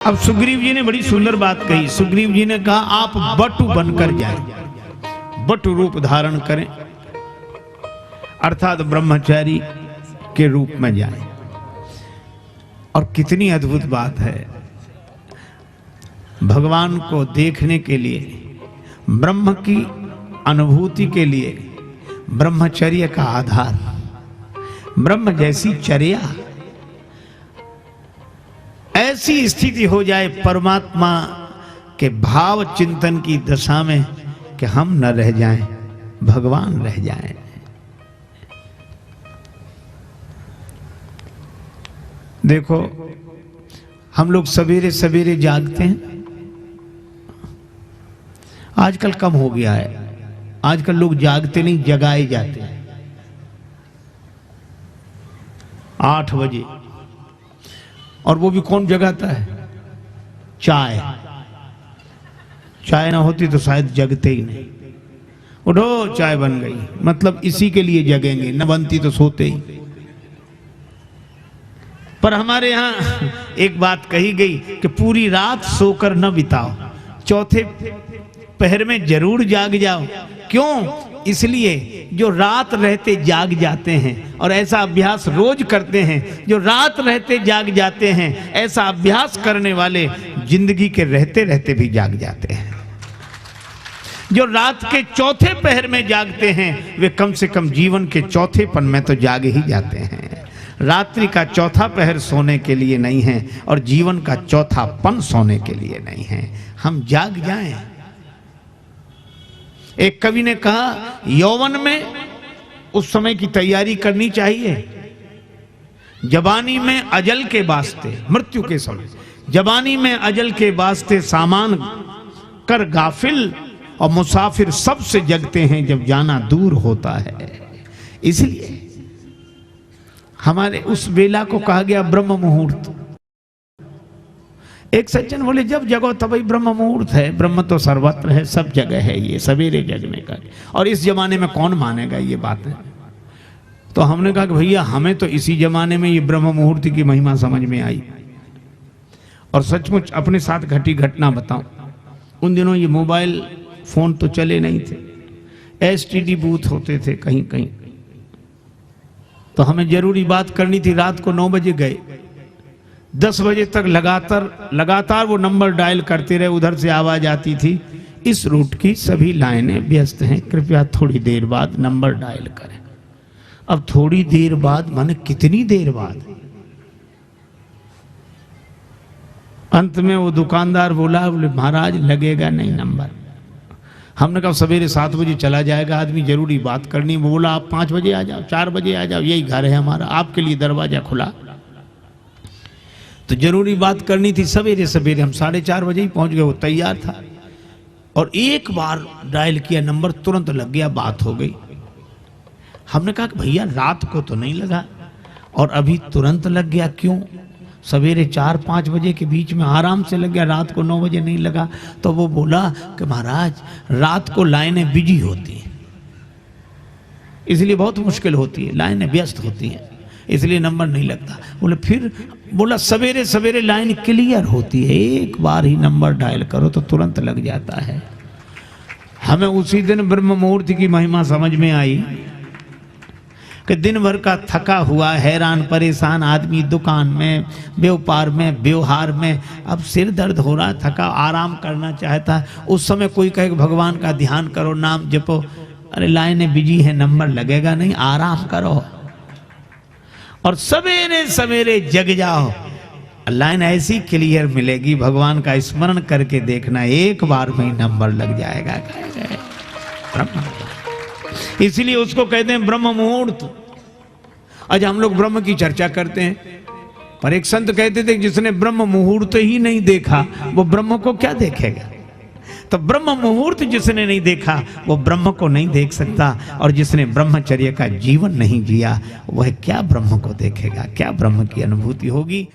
अब सुग्रीव जी ने बड़ी सुंदर बात कही। सुग्रीव जी ने कहा आप बटु बनकर जाएं, बटु रूप धारण करें, अर्थात ब्रह्मचारी के रूप में जाएं। और कितनी अद्भुत बात है, भगवान को देखने के लिए, ब्रह्म की अनुभूति के लिए ब्रह्मचर्य का आधार, ब्रह्म जैसी चर्या, ऐसी स्थिति हो जाए परमात्मा के भाव चिंतन की दशा में कि हम न रह जाएं, भगवान रह जाएं। देखो हम लोग सवेरे सवेरे जागते हैं, आजकल कम हो गया है, आजकल लोग जागते नहीं, जगाए जाते हैं। 8 बजे, और वो भी कौन जगाता है? चाय ना होती तो शायद जगते ही नहीं। उठो चाय बन गई, मतलब इसी के लिए जगेंगे, न बनती तो सोते ही। पर हमारे यहाँ एक बात कही गई कि पूरी रात सोकर न बिताओ, चौथे पहर में जरूर जाग जाओ। क्यों? इसलिए जो रात रहते जाग जाते हैं, और ऐसा अभ्यास रोज करते हैं, जो रात रहते जाग जाते हैं, ऐसा अभ्यास करने वाले जिंदगी के रहते रहते भी जाग जाते हैं। जो रात के चौथे पहर में जागते हैं वे कम से कम जीवन के चौथेपन में तो जाग ही जाते हैं। रात्रि का चौथा पहर सोने के लिए नहीं है, और जीवन का चौथापन सोने के लिए नहीं है। हम जाग जाएं। एक कवि ने कहा यौवन में उस समय की तैयारी करनी चाहिए, जवानी में अजल के वास्ते, मृत्यु के समय जवानी में अजल के वास्ते सामान कर गाफिल, और मुसाफिर सबसे जगते हैं जब जाना दूर होता है। इसलिए हमारे उस बेला को कहा गया ब्रह्म मुहूर्त। एक सज्जन बोले जब जगो तभी ब्रह्म मुहूर्त है। ब्रह्म तो सर्वत्र है, सब जगह है, ये सवेरे जगने का, और इस जमाने में कौन मानेगा ये बात है। तो हमने कहा कि भैया हमें तो इसी जमाने में ये ब्रह्म मुहूर्त की महिमा समझ में आई। और सचमुच अपने साथ घटी घटना बताऊं, उन दिनों ये मोबाइल फोन तो चले नहीं थे, STD बूथ होते थे कहीं कहीं। तो हमें जरूरी बात करनी थी, रात को 9 बजे गए, 10 बजे तक लगातार वो नंबर डायल करते रहे। उधर से आवाज आती थी इस रूट की सभी लाइनें व्यस्त हैं, कृपया थोड़ी देर बाद नंबर डायल करें। अब थोड़ी देर बाद माने कितनी देर बाद? अंत में वो दुकानदार बोले महाराज लगेगा नहीं नंबर। हमने कहा सवेरे 7 बजे चला जाएगा आदमी, जरूरी बात करनी। बोला आप 5 बजे आ जाओ, 4 बजे आ जाओ, यही घर है हमारा, आपके लिए दरवाजा खुला। तो जरूरी बात करनी थी। सवेरे सवेरे हम 4:30 बजे ही पहुंच गए, वो तैयार था। और एक बार डायल किया नंबर, तुरंत लग गया, बात हो गई। हमने कहा कि भैया रात को तो नहीं लगा और अभी तुरंत लग गया, क्यों? सवेरे 4-5 बजे के बीच में आराम से लग गया, रात को 9 बजे नहीं लगा। तो वो बोला कि महाराज रात को लाइनें बिजी होती हैं, इसलिए बहुत मुश्किल होती है, लाइनें व्यस्त होती हैं, इसलिए नंबर नहीं लगता। बोले फिर? बोला सवेरे सवेरे लाइन क्लियर होती है, एक बार ही नंबर डायल करो तो तुरंत लग जाता है। हमें उसी दिन ब्रह्म मुहूर्त की महिमा समझ में आई कि दिन भर का थका हुआ हैरान परेशान आदमी दुकान में, व्यापार में, व्यवहार में, अब सिर दर्द हो रहा, थका, आराम करना चाहता है। उस समय कोई कहे भगवान का ध्यान करो, नाम जपो, अरे लाइनें बिजी है, नंबर लगेगा नहीं, आराम करो और सवेरे सवेरे जग जाओ, लाइन ऐसी क्लियर मिलेगी। भगवान का स्मरण करके देखना, एक बार में ही नंबर लग जाएगा। इसलिए उसको कहते हैं ब्रह्म मुहूर्त। आज हम लोग ब्रह्म की चर्चा करते हैं, पर एक संत कहते थे जिसने ब्रह्म मुहूर्त ही नहीं देखा वो ब्रह्म को क्या देखेगा। तो ब्रह्म मुहूर्त जिसने नहीं देखा वो ब्रह्म को नहीं देख सकता, और जिसने ब्रह्मचर्य का जीवन नहीं जिया वह क्या ब्रह्म को देखेगा, क्या ब्रह्म की अनुभूति होगी।